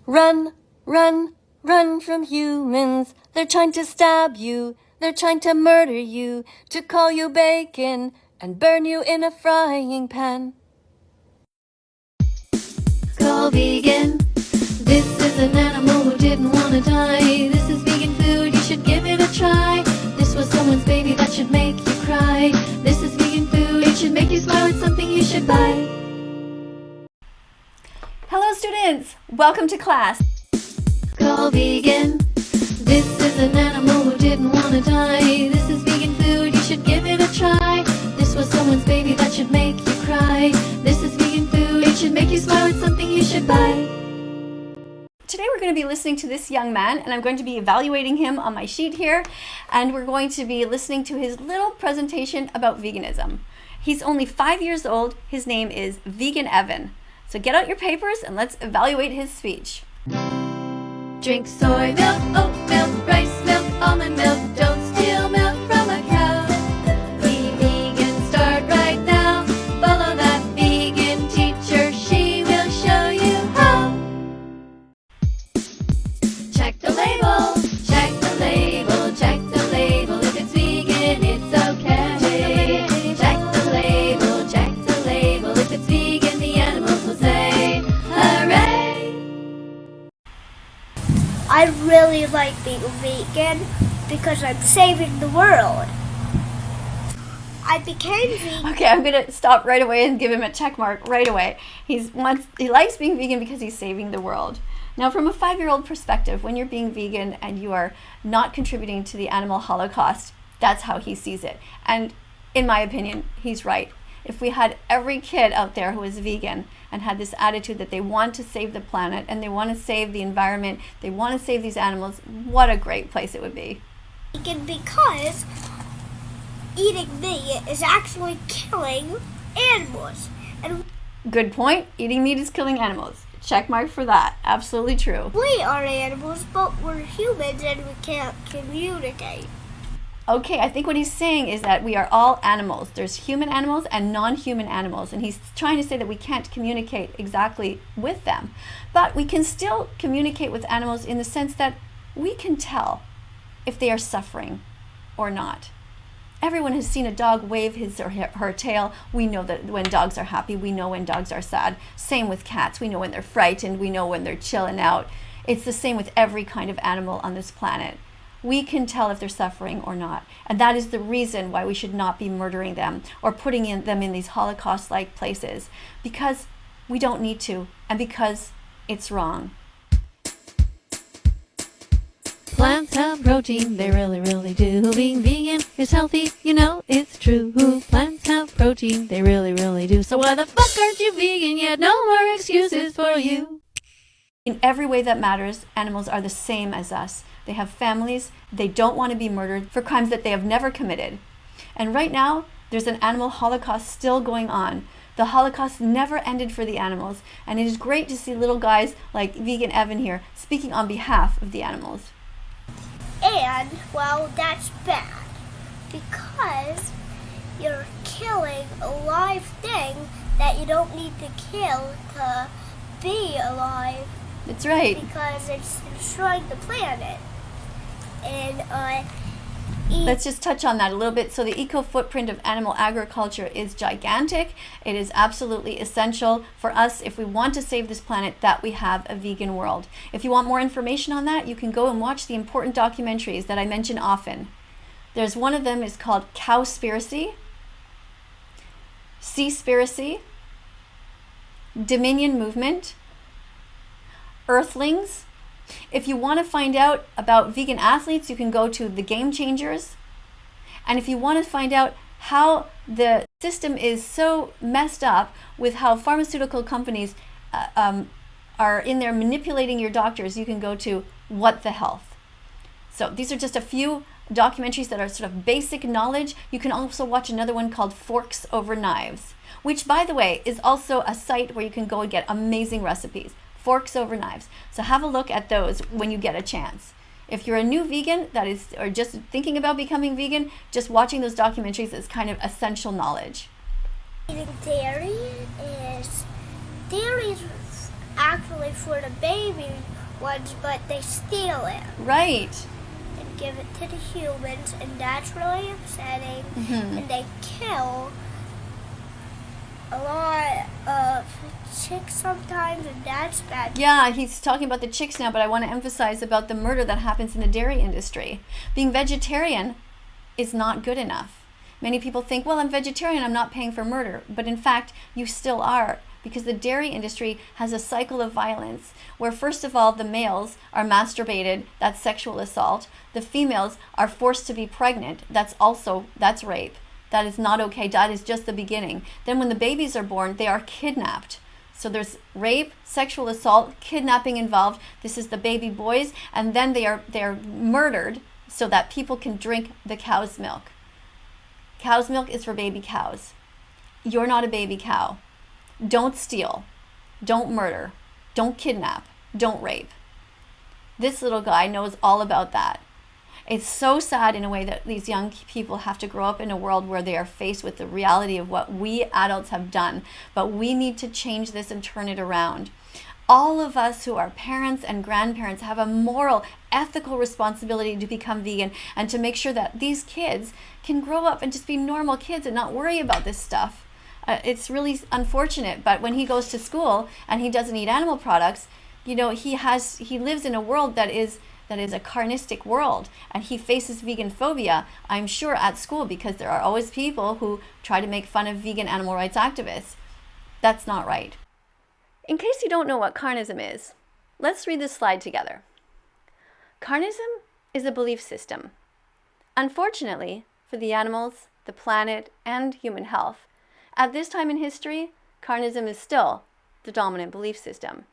Run, run, run from humans. They're trying to stab you. They're trying to murder you, to call you bacon and burn you in a frying pan. Call vegan. This is an animal who didn't want to die. This is vegan food, you should give it a try. This was someone's baby that should make you cry. This is vegan food, it should make you smile. It's something you should buy. Hello students, welcome to class. Call vegan. This is an animal who didn't want to die. This is vegan food, you should give it a try. This was someone's baby that should make you cry. This is vegan food, it should make you smile. It's something you should buy. Today we're going to be listening to this young man, and I'm going to be evaluating him on my sheet here, and we're going to be listening to his little presentation about veganism. He's only 5 years old. His name is Vegan Evan. So get out your papers and let's evaluate his speech. Drink soy milk, oat milk, rice milk, almond milk. Don't steal milk from a cow. Be vegan, start right now. Follow that vegan teacher, she will show you how. Check the label, check the label, check the label. If it's vegan, it's okay. Check the label, check the label. If it's vegan, the animals will say, hooray! I really like being vegan because I'm saving the world. I became vegan. Okay, I'm going to stop right away and give him a check mark right away. He likes being vegan because he's saving the world. Now, from a 5-year-old perspective, when you're being vegan and you are not contributing to the animal holocaust, that's how he sees it. And in my opinion, he's right. If we had every kid out there who is vegan and had this attitude that they want to save the planet and they want to save the environment, they want to save these animals, what a great place it would be. Vegan because eating meat is actually killing animals. And Good point. Eating meat is killing animals. Check mark for that. Absolutely true. we are animals, but we're humans and we can't communicate. Okay, I think what he's saying is that we are all animals. There's human animals and non-human animals, and he's trying to say that we can't communicate exactly with them. But we can still communicate with animals in the sense that we can tell if they are suffering or not. Everyone has seen a dog wave his or her tail. We know that when dogs are happy, we know when dogs are sad. Same with cats. We know when they're frightened. We know when they're chilling out. It's the same with every kind of animal on this planet. We can tell if they're suffering or not. And that is the reason why we should not be murdering them or putting them in these Holocaust-like places, because we don't need to and because it's wrong. Plants have protein, they really, really do. Being vegan is healthy, you know it's true. Plants have protein, they really, really do. So why the fuck aren't you vegan yet? No more excuses for you. In every way that matters, animals are the same as us. They have families. They don't want to be murdered for crimes that they have never committed. And right now, there's an animal holocaust still going on. The Holocaust never ended for the animals, and it is great to see little guys like Vegan Evan here speaking on behalf of the animals. And, well, that's bad because you're killing a live thing that you don't need to kill to be alive. That's right. Because it's destroying the planet. And Let's just touch on that a little bit. So the eco footprint of animal agriculture is gigantic. It is absolutely essential for us, if we want to save this planet, that we have a vegan world. If you want more information on that, you can go and watch the important documentaries that I mention often. There's one of them is called Cowspiracy, Seaspiracy, Dominion Movement, Earthlings. If you want to find out about vegan athletes, you can go to The Game Changers. And if you want to find out how the system is so messed up with how pharmaceutical companies are in there manipulating your doctors, you can go to What the Health. So these are just a few documentaries that are sort of basic knowledge. You can also watch another one called Forks Over Knives, which, by the way, is also a site where you can go and get amazing recipes. Forks Over Knives. So have a look at those when you get a chance. If you're a new vegan that is, or just thinking about becoming vegan, just watching those documentaries is kind of essential knowledge. eating dairy is actually for the baby ones, but they steal it Right. and give it to the humans, and that's really upsetting. Mm-hmm. And they kill a lot of chicks sometimes, and that's bad. Yeah, he's talking about the chicks now, but I want to emphasize about the murder that happens in the dairy industry. Being vegetarian is not good enough. Many people think, well, I'm vegetarian, I'm not paying for murder. But in fact, you still are, because the dairy industry has a cycle of violence where, first of all, the males are masturbated, that's sexual assault. The females are forced to be pregnant, that's rape. That is not okay. That is just the beginning. Then when the babies are born, they are kidnapped. So there's rape, sexual assault, kidnapping involved. This is the baby boys, and then they are murdered so that people can drink the cow's milk. Cow's milk is for baby cows. You're not a baby cow. Don't steal. Don't murder. Don't kidnap. Don't rape. This little guy knows all about that. It's so sad in a way that these young people have to grow up in a world where they are faced with the reality of what we adults have done. But we need to change this and turn it around. All of us who are parents and grandparents have a moral, ethical responsibility to become vegan and to make sure that these kids can grow up and just be normal kids and not worry about this stuff. It's really unfortunate, but when he goes to school and he doesn't eat animal products, he lives in a world that is a carnistic world, and he faces vegan phobia, I'm sure, at school, because there are always people who try to make fun of vegan animal rights activists. That's not right. In case you don't know what carnism is, let's read this slide together. Carnism is a belief system. Unfortunately, for the animals, the planet, and human health, at this time in history, carnism is still the dominant belief system.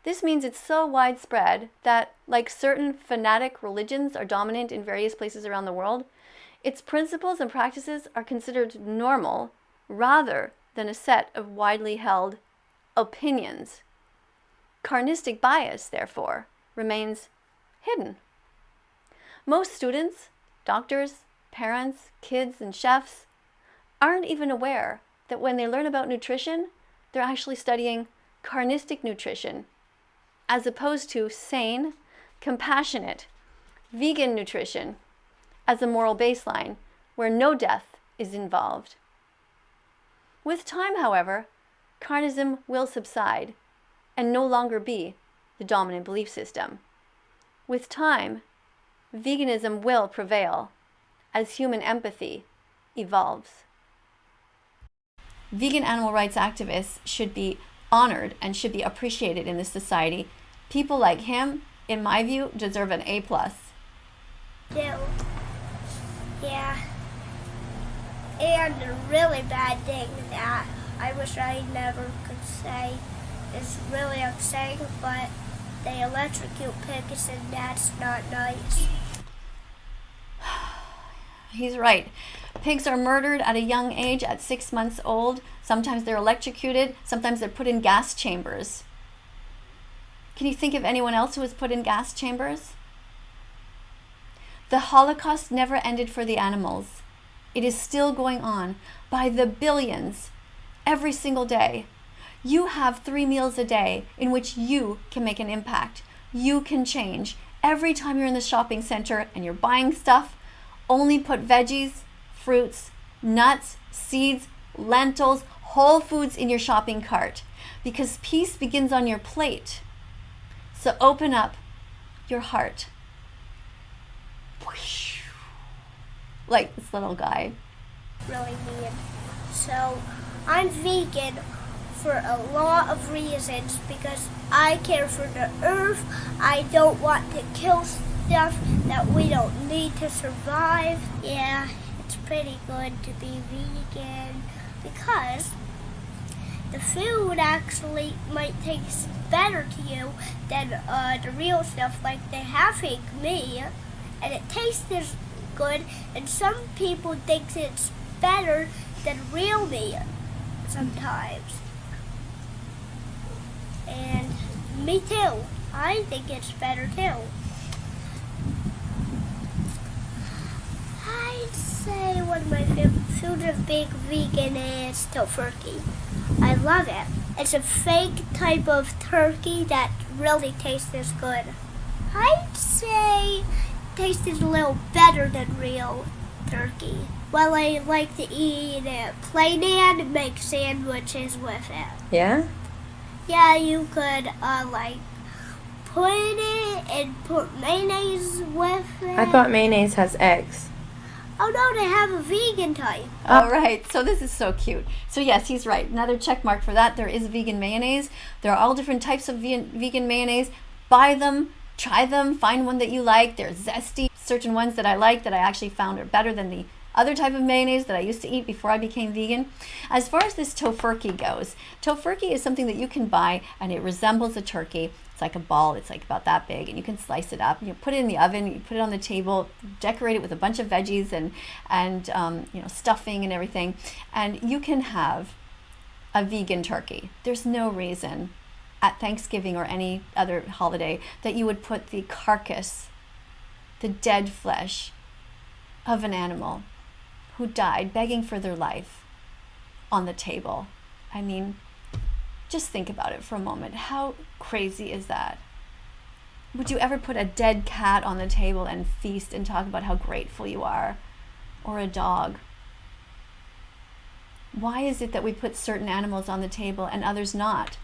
This means it's so widespread that, like certain fanatic religions are dominant in various places around the world, its principles and practices are considered normal rather than a set of widely held opinions. Carnistic bias, therefore, remains hidden. Most students, doctors, parents, kids, and chefs aren't even aware that when they learn about nutrition, they're actually studying carnistic nutrition, as opposed to sane, compassionate, vegan nutrition as a moral baseline where no death is involved. With time, however, carnism will subside and no longer be the dominant belief system. With time, veganism will prevail as human empathy evolves. Vegan animal rights activists should be honored and should be appreciated in this society. People like him, in my view, deserve an A+. Yeah. And a really bad thing that I wish I never could say is really upsetting, but they electrocute pigs, and that's not nice. He's right. Pigs are murdered at a young age, at 6 months old. Sometimes they're electrocuted. Sometimes they're put in gas chambers. Can you think of anyone else who was put in gas chambers? The Holocaust never ended for the animals. It is still going on by the billions every single day. You have 3 meals a day in which you can make an impact. You can change. Every time you're in the shopping center and you're buying stuff, only put veggies, fruits, nuts, seeds, lentils, whole foods in your shopping cart, because peace begins on your plate. So open up your heart. Like this little guy. Really mean. So I'm vegan for a lot of reasons, because I care for the earth. I don't want to kill stuff that we don't need to survive. Yeah, it's pretty good to be vegan because the food actually might taste better to you than the real stuff, like the half-egg meat, and it tastes as good, and some people think it's better than real meat sometimes. And me too. I think it's better too. I'd say one of my favorite foods of being vegan is tofurkey. I love it. It's a fake type of turkey that really tastes good. I'd say it tasted a little better than real turkey. Well, I like to eat it plain and make sandwiches with it. Yeah? Yeah, you could like put it and put mayonnaise with it. I thought mayonnaise has eggs. Oh no, they have a vegan type. All right, so this is so cute. So yes, he's right. Another check mark for that. There is vegan mayonnaise. There are all different types of vegan mayonnaise. Buy them, try them, find one that you like. They're zesty. Certain ones that I like that I actually found are better than the other type of mayonnaise that I used to eat before I became vegan. As far as this tofurkey goes, tofurkey is something that you can buy and it resembles a turkey. It's like a ball, it's like about that big, and you can slice it up. You put it in the oven, you put it on the table, decorate it with a bunch of veggies and stuffing and everything, and you can have a vegan turkey. There's no reason at Thanksgiving or any other holiday that you would put the carcass, the dead flesh of an animal who died begging for their life on the table. I mean, just think about it for a moment. How crazy is that? Would you ever put a dead cat on the table and feast and talk about how grateful you are? Or a dog? Why is it that we put certain animals on the table and others not?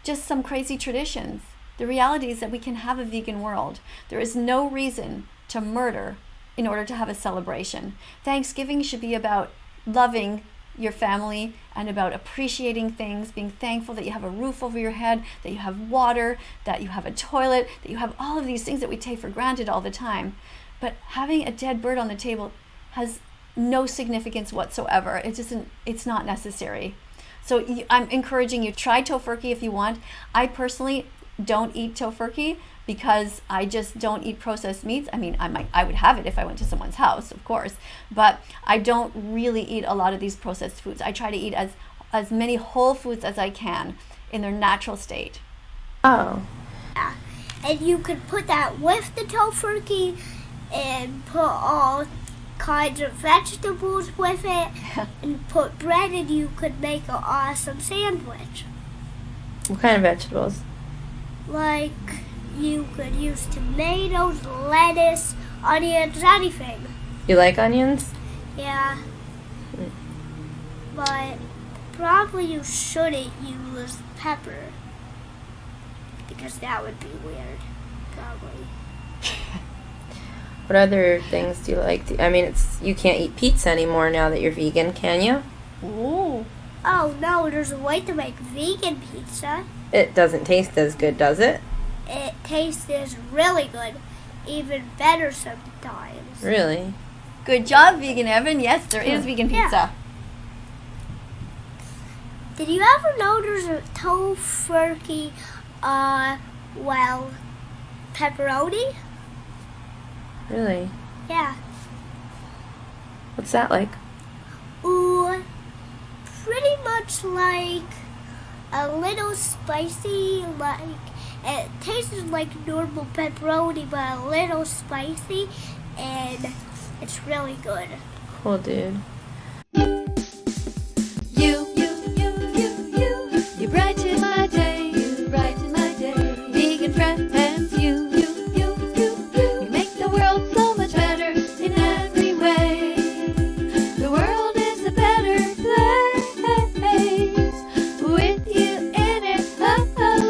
Just some crazy traditions. The reality is that we can have a vegan world. There is no reason to murder in order to have a celebration. Thanksgiving should be about loving your family and about appreciating things, being thankful that you have a roof over your head, that you have water, that you have a toilet, that you have all of these things that we take for granted all the time. But having a dead bird on the table has no significance whatsoever. It's not necessary. So I'm encouraging you, try tofurkey if you want. I personally don't eat tofurkey because I just don't eat processed meats. I mean, I would have it if I went to someone's house, of course, but I don't really eat a lot of these processed foods. I try to eat as many whole foods as I can in their natural state. Oh. Yeah. And you could put that with the tofurkey and put all kinds of vegetables with it and put bread, and you could make an awesome sandwich. What kind of vegetables? Like, you could use tomatoes, lettuce, onions, anything. You like onions? Yeah. But probably you shouldn't use pepper, because that would be weird, probably. What other things do you like? You can't eat pizza anymore now that you're vegan, can you? Ooh. Oh no, there's a way to make vegan pizza. It doesn't taste as good, does it? It tastes really good, even better sometimes. Really? Good job, Vegan Evan. Yes, there is vegan pizza. Yeah. Did you ever know there's a tofurkey, pepperoni? Really? Yeah. What's that like? Ooh, pretty much like a little spicy, it tastes like normal pepperoni, but a little spicy, and it's really good. Cool, dude. You brighten my day, you brighten my day. Vegan friends, you make the world so much better in every way. The world is a better place with you in it. Oh,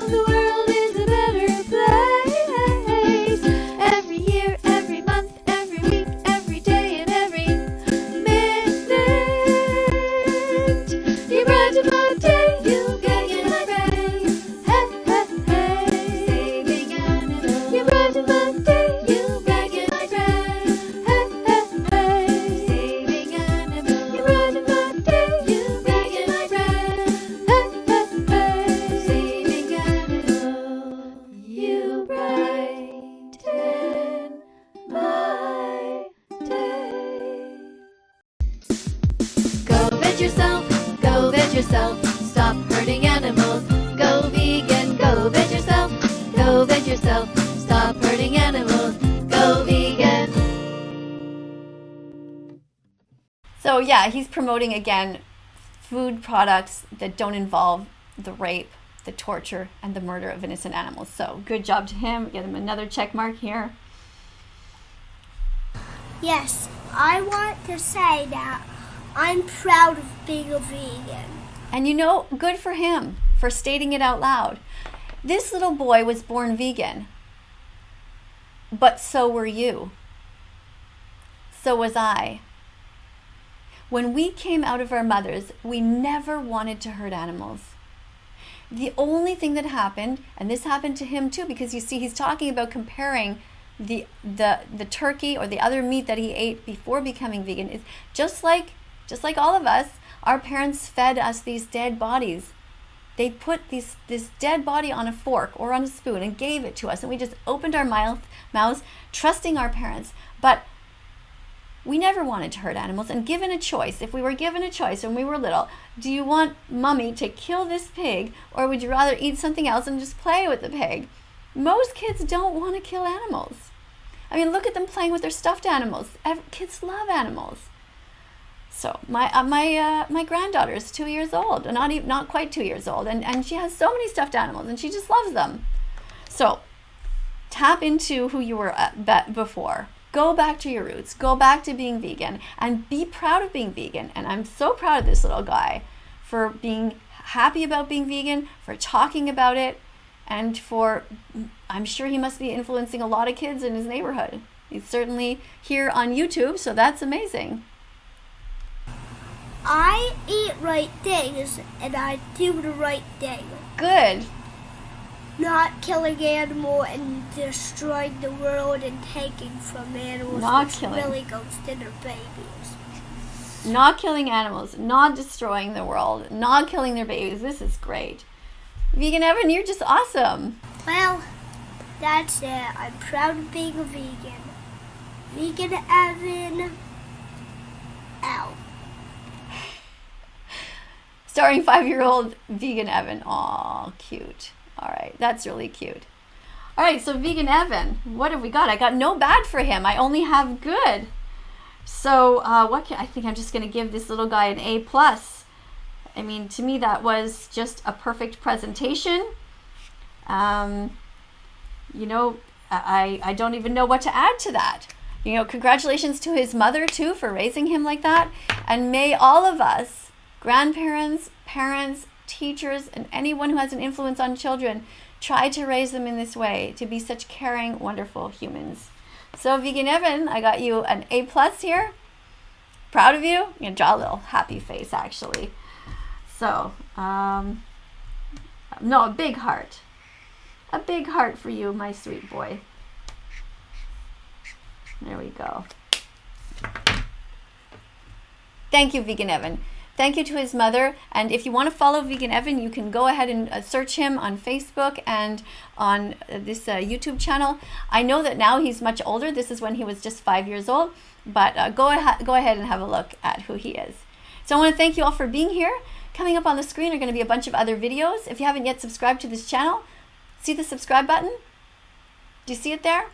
the world is a better place. Every year, every month, every week, every day, and every minute. You brighten my day, you brighten my brain. Hey, saving animals. You brighten my day, you brighten my brain. Hey, saving animals. You brighten my day, you brighten my brain. Hey, saving animals. You brighten my day. Go veg yourself, go veg yourself. Stop hurting animals. Go vegan, go veg yourself, go veg yourself. Stop hurting animals. Go vegan. So yeah, he's promoting again food products that don't involve the rape, the torture, and the murder of innocent animals. So good job to him. Get him another check mark here. Yes, I want to say that I'm proud of being a vegan. And you know, good for him for stating it out loud. This little boy was born vegan, but so were you. So was I. When we came out of our mothers, we never wanted to hurt animals. The only thing that happened, and this happened to him too, because you see he's talking about comparing the turkey or the other meat that he ate before becoming vegan, is just like all of us, our parents fed us these dead bodies. They put this dead body on a fork or on a spoon and gave it to us, and we just opened our mouths, trusting our parents. But we never wanted to hurt animals, and given a choice, if we were given a choice when we were little, do you want mommy to kill this pig, or would you rather eat something else and just play with the pig? Most kids don't want to kill animals. I mean, look at them playing with their stuffed animals. Kids love animals. So my granddaughter is 2 years old, not quite 2 years old, and she has so many stuffed animals, and she just loves them. So tap into who you were before. Go back to your roots. Go back to being vegan, and be proud of being vegan. And I'm so proud of this little guy for being happy about being vegan, for talking about it, and I'm sure he must be influencing a lot of kids in his neighborhood. He's certainly here on YouTube, so that's amazing. I eat right things, and I do the right thing. Good. Not killing animals and destroying the world and taking from animals, which really goes to their babies. Not killing animals, not destroying the world, not killing their babies. This is great. Vegan Evan, you're just awesome. Well, that's it. I'm proud of being a vegan. Vegan Evan, out. Starring 5-year-old Vegan Evan. Aw, cute. All right, that's really cute. All right, so Vegan Evan, what have we got? I got no bad for him. I only have good. So I think I'm just going to give this little guy an A+. I mean, to me, that was just a perfect presentation. You know, I don't even know what to add to that. You know, congratulations to his mother, too, for raising him like that. And may all of us, grandparents, parents, teachers, and anyone who has an influence on children, try to raise them in this way, to be such caring, wonderful humans. So Vegan Evan, I got you an A+ here. Proud of you. I'm going to draw a little happy face, actually. So, no, a big heart. A big heart for you, my sweet boy. There we go. Thank you, Vegan Evan. Thank you to his mother. And if you want to follow Vegan Evan, you can go ahead and search him on Facebook and on this YouTube channel. I know that now he's much older. This is when he was just 5 years old. But go ahead and have a look at who he is. So I want to thank you all for being here. Coming up on the screen are going to be a bunch of other videos. If you haven't yet subscribed to this channel, see the subscribe button? Do you see it there? It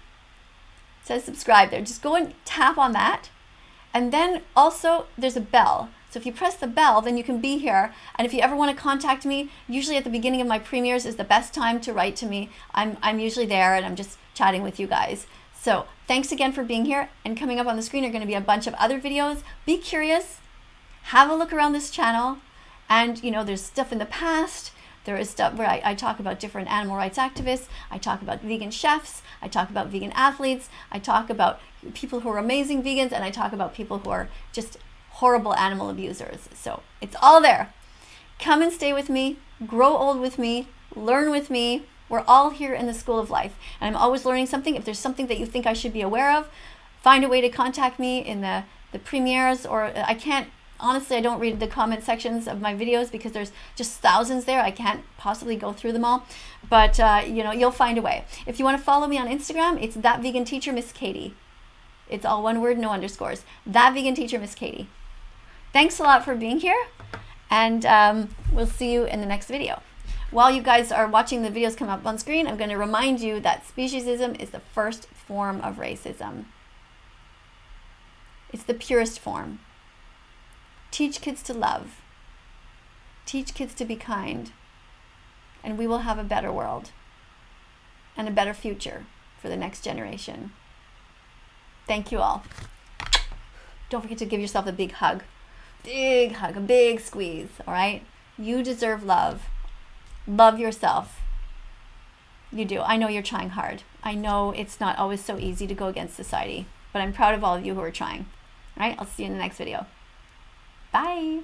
says subscribe there. Just go and tap on that. And then also there's a bell. So if you press the bell, then you can be here. And if you ever want to contact me, usually at the beginning of my premieres is the best time to write to me. I'm usually there, and I'm just chatting with you guys. So thanks again for being here. And coming up on the screen are going to be a bunch of other videos. Be curious. Have a look around this channel. And, you know, there's stuff in the past. There is stuff where I talk about different animal rights activists. I talk about vegan chefs. I talk about vegan athletes. I talk about people who are amazing vegans. And I talk about people who are just horrible animal abusers. So it's all there. Come and stay with me. Grow old with me. Learn with me. We're all here in the school of life. And I'm always learning something. If there's something that you think I should be aware of, find a way to contact me in the premieres. Or I can't, honestly, I don't read the comment sections of my videos because there's just thousands there. I can't possibly go through them all. But, you know, you'll find a way. If you want to follow me on Instagram, it's thatveganteacher Miss Kadie. It's all one word, no underscores. Thatveganteacher Miss Kadie. Thanks a lot for being here, and we'll see you in the next video. While you guys are watching the videos come up on screen, I'm going to remind you that speciesism is the first form of racism. It's the purest form. Teach kids to love. Teach kids to be kind, and we will have a better world and a better future for the next generation. Thank you all. Don't forget to give yourself a big hug. Big hug, a big squeeze, all right? You deserve love. Love yourself. You do. I know you're trying hard. I know it's not always so easy to go against society, but I'm proud of all of you who are trying. All right? I'll see you in the next video. Bye.